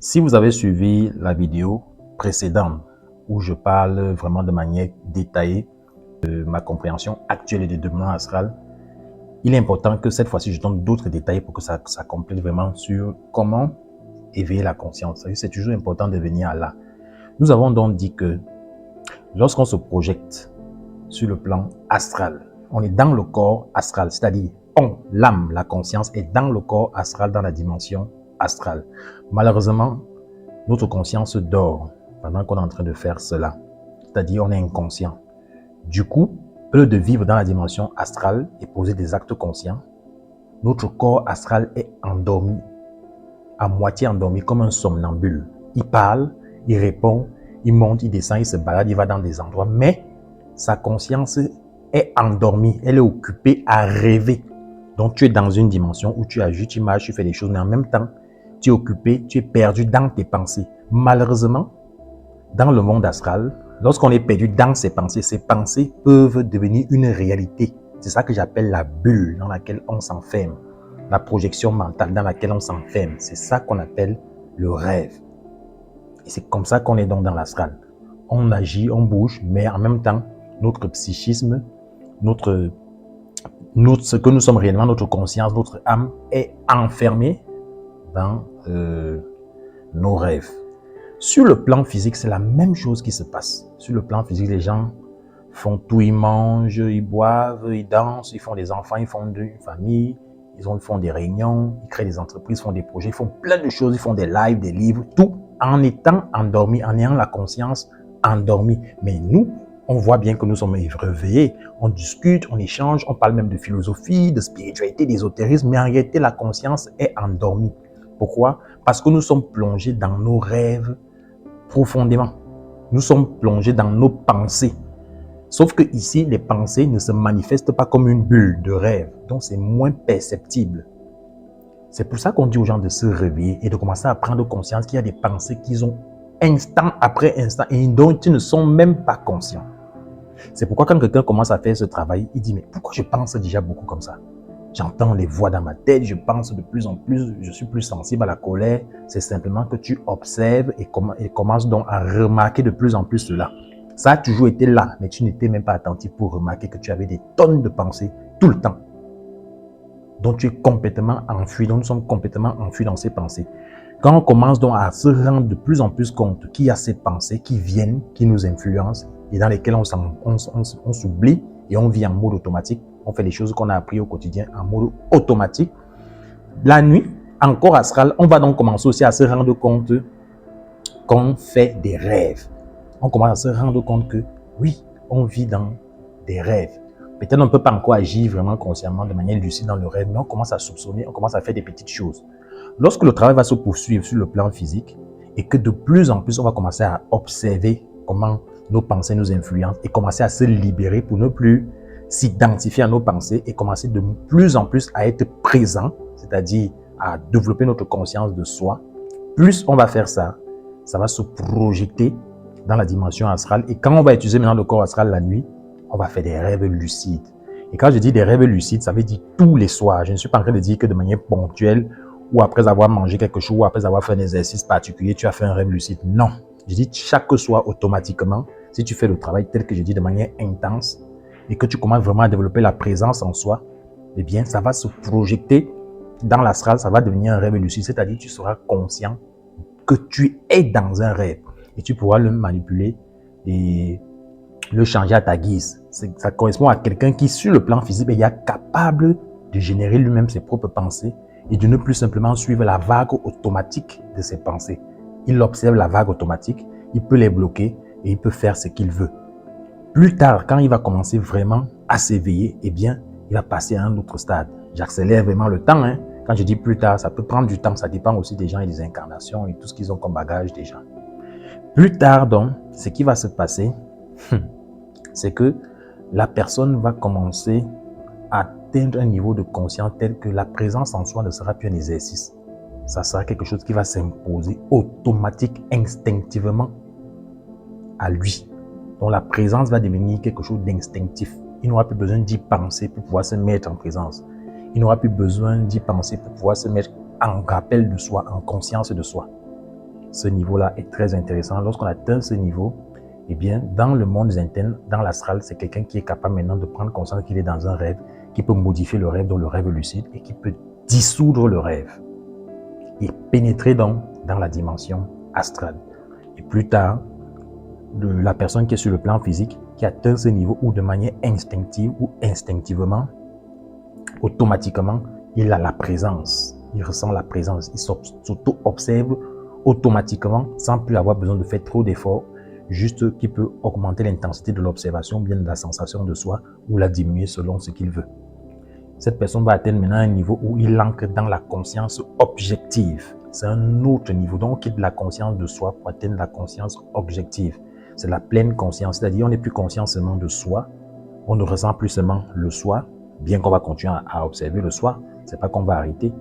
Si vous avez suivi la vidéo précédente où je parle vraiment de manière détaillée de ma compréhension actuelle et des développements astral, il est important que cette fois-ci, je donne d'autres détails pour que ça complète vraiment sur comment éveiller la conscience. C'est toujours important de venir là. Nous avons donc dit que lorsqu'on se projette sur le plan astral, on est dans le corps astral, c'est-à-dire l'âme, la conscience est dans le corps astral, dans la dimension astrale. Malheureusement, notre conscience dort pendant qu'on est en train de faire cela, c'est-à-dire on est inconscient. Du coup, au lieu de vivre dans la dimension astrale et poser des actes conscients, notre corps astral est endormi, à moitié endormi comme un somnambule. Il parle, il répond, il monte, il descend, il se balade, il va dans des endroits, mais sa conscience est endormie, elle est occupée à rêver. Donc tu es dans une dimension où tu agites, tu marches, tu fais des choses, mais en même temps, tu es occupé, tu es perdu dans tes pensées. Malheureusement, dans le monde astral, lorsqu'on est perdu dans ces pensées peuvent devenir une réalité. C'est ça que j'appelle la bulle dans laquelle on s'enferme, la projection mentale dans laquelle on s'enferme. C'est ça qu'on appelle le rêve. Et c'est comme ça qu'on est donc dans l'astral. On agit, on bouge, mais en même temps, notre psychisme, ce que nous sommes réellement, notre conscience, notre âme est enfermée dans nos rêves. Sur le plan physique, c'est la même chose qui se passe. Sur le plan physique, les gens font tout, ils mangent, ils boivent, ils dansent, ils font des enfants, ils font une famille, ils font des réunions, ils créent des entreprises, font des projets, ils font plein de choses, ils font des lives, des livres, tout en étant endormis, en ayant la conscience endormie. Mais nous, on voit bien que nous sommes réveillés, on discute, on échange, on parle même de philosophie, de spiritualité, d'ésotérisme, mais en réalité, la conscience est endormie. Pourquoi? Parce que nous sommes plongés dans nos rêves profondément. Nous sommes plongés dans nos pensées. Sauf que ici, les pensées ne se manifestent pas comme une bulle de rêve. Donc, c'est moins perceptible. C'est pour ça qu'on dit aux gens de se réveiller et de commencer à prendre conscience qu'il y a des pensées qu'ils ont instant après instant et dont ils ne sont même pas conscients. C'est pourquoi quand quelqu'un commence à faire ce travail, il dit « Mais pourquoi je pense déjà beaucoup comme ça ?» J'entends les voix dans ma tête, je pense de plus en plus, je suis plus sensible à la colère. C'est simplement que tu observes et commences donc à remarquer de plus en plus cela. Ça a toujours été là, mais tu n'étais même pas attentif pour remarquer que tu avais des tonnes de pensées tout le temps. Donc tu es complètement enfui, donc nous sommes complètement enfuis dans ces pensées. Quand on commence donc à se rendre de plus en plus compte qu'il y a ces pensées qui viennent, qui nous influencent et dans lesquelles on s'oublie et on vit en mode automatique, on fait les choses qu'on a appris au quotidien en mode automatique. La nuit, en corps astral, on va donc commencer aussi à se rendre compte qu'on fait des rêves. On commence à se rendre compte que oui, on vit dans des rêves. Peut-être on ne peut pas encore agir vraiment consciemment de manière lucide dans le rêve, mais on commence à soupçonner, on commence à faire des petites choses. Lorsque le travail va se poursuivre sur le plan physique et que de plus en plus on va commencer à observer comment nos pensées nous influencent et commencer à se libérer pour ne plus s'identifier à nos pensées et commencer de plus en plus à être présent, c'est-à-dire à développer notre conscience de soi, plus on va faire ça, ça va se projeter dans la dimension astrale. Et quand on va utiliser maintenant le corps astral la nuit, on va faire des rêves lucides. Et quand je dis des rêves lucides, ça veut dire tous les soirs. Je ne suis pas en train de dire que de manière ponctuelle ou après avoir mangé quelque chose ou après avoir fait un exercice particulier, tu as fait un rêve lucide. Non. Je dis chaque soir automatiquement, si tu fais le travail tel que je dis de manière intense et que tu commences vraiment à développer la présence en soi, eh bien, ça va se projeter dans l'astral, ça va devenir un rêve lucide. C'est-à-dire que tu seras conscient que tu es dans un rêve et tu pourras le manipuler et le changer à ta guise. Ça correspond à quelqu'un qui, sur le plan physique, est capable de générer lui-même ses propres pensées et de ne plus simplement suivre la vague automatique de ses pensées. Il observe la vague automatique, il peut les bloquer et il peut faire ce qu'il veut. Plus tard, quand il va commencer vraiment à s'éveiller, eh bien, il va passer à un autre stade. J'accélère vraiment le temps. Quand je dis plus tard, ça peut prendre du temps. Ça dépend aussi des gens et des incarnations et tout ce qu'ils ont comme bagage déjà. Plus tard, donc, ce qui va se passer, c'est que la personne va commencer à atteindre un niveau de conscience tel que la présence en soi ne sera plus un exercice. Ça sera quelque chose qui va s'imposer automatique, instinctivement à lui. Donc la présence va devenir quelque chose d'instinctif. Il n'aura plus besoin d'y penser pour pouvoir se mettre en présence. Il n'aura plus besoin d'y penser pour pouvoir se mettre en rappel de soi, en conscience de soi. Ce niveau-là est très intéressant. Lorsqu'on atteint ce niveau, eh bien, dans le monde interne, dans l'astral, c'est quelqu'un qui est capable maintenant de prendre conscience qu'il est dans un rêve, qui peut modifier le rêve, donc le rêve lucide, et qui peut dissoudre le rêve et pénétrer dans la dimension astrale. Et plus tard, la personne qui est sur le plan physique, qui atteint ce niveau, ou de manière instinctive ou instinctivement, automatiquement, il a la présence. Il ressent la présence. Il s'auto-observe automatiquement sans plus avoir besoin de faire trop d'efforts, juste qu'il peut augmenter l'intensité de l'observation, bien de la sensation de soi, ou la diminuer selon ce qu'il veut. Cette personne va atteindre maintenant un niveau où il ancre dans la conscience objective. C'est un autre niveau. Donc, on quitte la conscience de soi pour atteindre la conscience objective. C'est la pleine conscience, c'est-à-dire on n'est plus conscient seulement de soi, on ne ressent plus seulement le soi, bien qu'on va continuer à observer le soi, c'est pas qu'on va arrêter,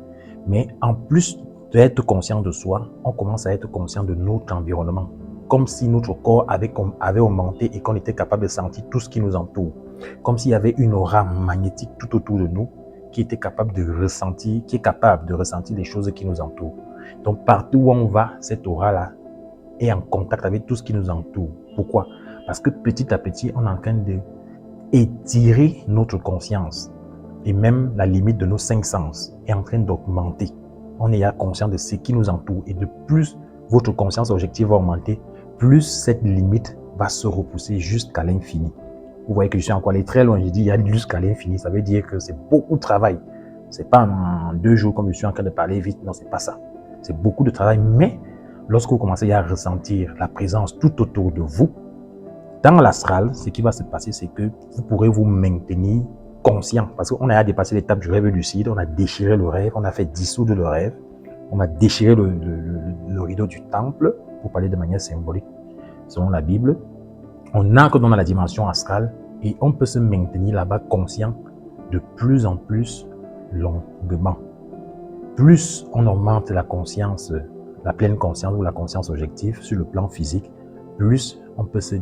mais en plus d'être conscient de soi, on commence à être conscient de notre environnement, comme si notre corps avait augmenté et qu'on était capable de sentir tout ce qui nous entoure, comme s'il y avait une aura magnétique tout autour de nous qui était capable de ressentir, qui est capable de ressentir les choses qui nous entourent. Donc partout où on va, cette aura-là est en contact avec tout ce qui nous entoure. Pourquoi? Parce que petit à petit, on est en train de étirer notre conscience et même la limite de nos 5 sens est en train d'augmenter. On est conscient de ce qui nous entoure et de plus votre conscience objective va augmenter, plus cette limite va se repousser jusqu'à l'infini. Vous voyez que je suis encore allé très loin. J'ai dit il y a jusqu'à l'infini. Ça veut dire que c'est beaucoup de travail. C'est pas en 2 jours comme je suis en train de parler vite. Non, c'est pas ça. C'est beaucoup de travail. Mais lorsque vous commencez à ressentir la présence tout autour de vous, dans l'astral, ce qui va se passer, c'est que vous pourrez vous maintenir conscient. Parce qu'on a dépassé l'étape du rêve lucide, on a déchiré le rêve, on a fait dissoudre le rêve, on a déchiré le rideau du temple, pour parler de manière symbolique, selon la Bible. On ancre dans la dimension astrale et on peut se maintenir là-bas conscient de plus en plus longuement. Plus on augmente la conscience, la pleine conscience ou la conscience objective sur le plan physique, plus on peut se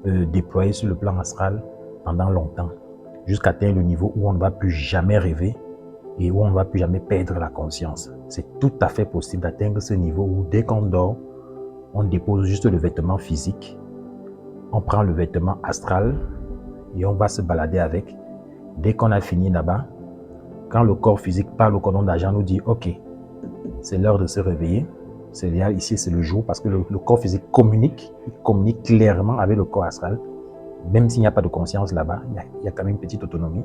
déployer sur le plan astral pendant longtemps, jusqu'à atteindre le niveau où on ne va plus jamais rêver et où on ne va plus jamais perdre la conscience. C'est tout à fait possible d'atteindre ce niveau où dès qu'on dort, on dépose juste le vêtement physique, on prend le vêtement astral et on va se balader avec. Dès qu'on a fini là-bas, quand le corps physique par le cordon d'argent nous dit « Ok, c'est l'heure de se réveiller », c'est ici c'est le jour parce que le corps physique communique clairement avec le corps astral, même s'il n'y a pas de conscience là-bas, il y a quand même une petite autonomie.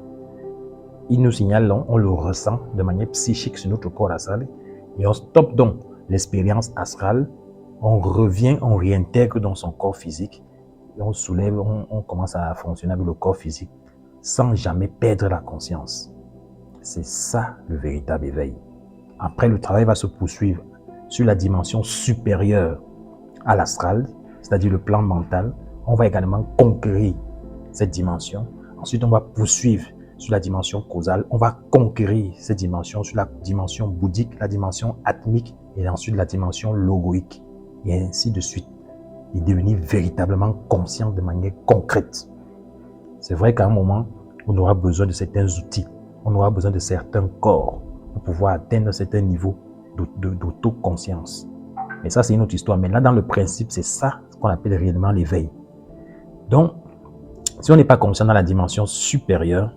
Il nous signale, on le ressent de manière psychique sur notre corps astral et on stoppe donc l'expérience astrale, on revient, on réintègre dans son corps physique et on soulève, on commence à fonctionner avec le corps physique sans jamais perdre la conscience. C'est ça le véritable éveil. Après, le travail va se poursuivre sur la dimension supérieure à l'astral, c'est-à-dire le plan mental. On va également conquérir cette dimension. Ensuite, on va poursuivre sur la dimension causale. On va conquérir cette dimension sur la dimension bouddhique, la dimension atmique et ensuite la dimension logoïque. Et ainsi de suite. Et devenir véritablement conscient de manière concrète. C'est vrai qu'à un moment, on aura besoin de certains outils. On aura besoin de certains corps pour pouvoir atteindre certains niveaux d'autoconscience. Mais ça, c'est une autre histoire. Mais là, dans le principe, c'est ça qu'on appelle réellement l'éveil. Donc, si on n'est pas conscient dans la dimension supérieure,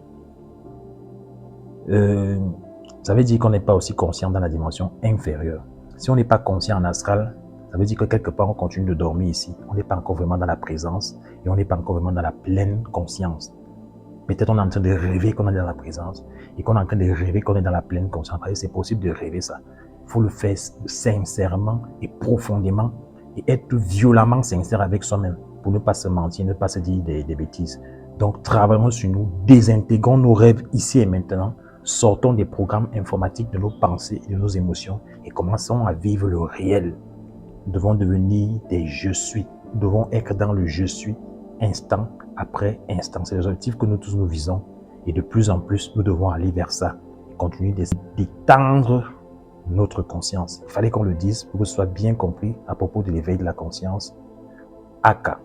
ça veut dire qu'on n'est pas aussi conscient dans la dimension inférieure. Si on n'est pas conscient en astral, ça veut dire que quelque part, on continue de dormir ici. On n'est pas encore vraiment dans la présence et on n'est pas encore vraiment dans la pleine conscience. Peut-être on est en train de rêver qu'on est dans la présence et qu'on est en train de rêver qu'on est dans la pleine conscience. C'est possible de rêver ça. Il faut le faire sincèrement et profondément et être violemment sincère avec soi-même pour ne pas se mentir, ne pas se dire des bêtises. Donc, travaillons sur nous, désintégrons nos rêves ici et maintenant, sortons des programmes informatiques de nos pensées et de nos émotions et commençons à vivre le réel. Nous devons devenir des je suis. Nous devons être dans le je suis instant après instant. C'est l'objectif que nous tous nous visons et de plus en plus, nous devons aller vers ça et continuer d'étendre notre conscience. Il fallait qu'on le dise pour que ce soit bien compris à propos de l'éveil de la conscience. Aka.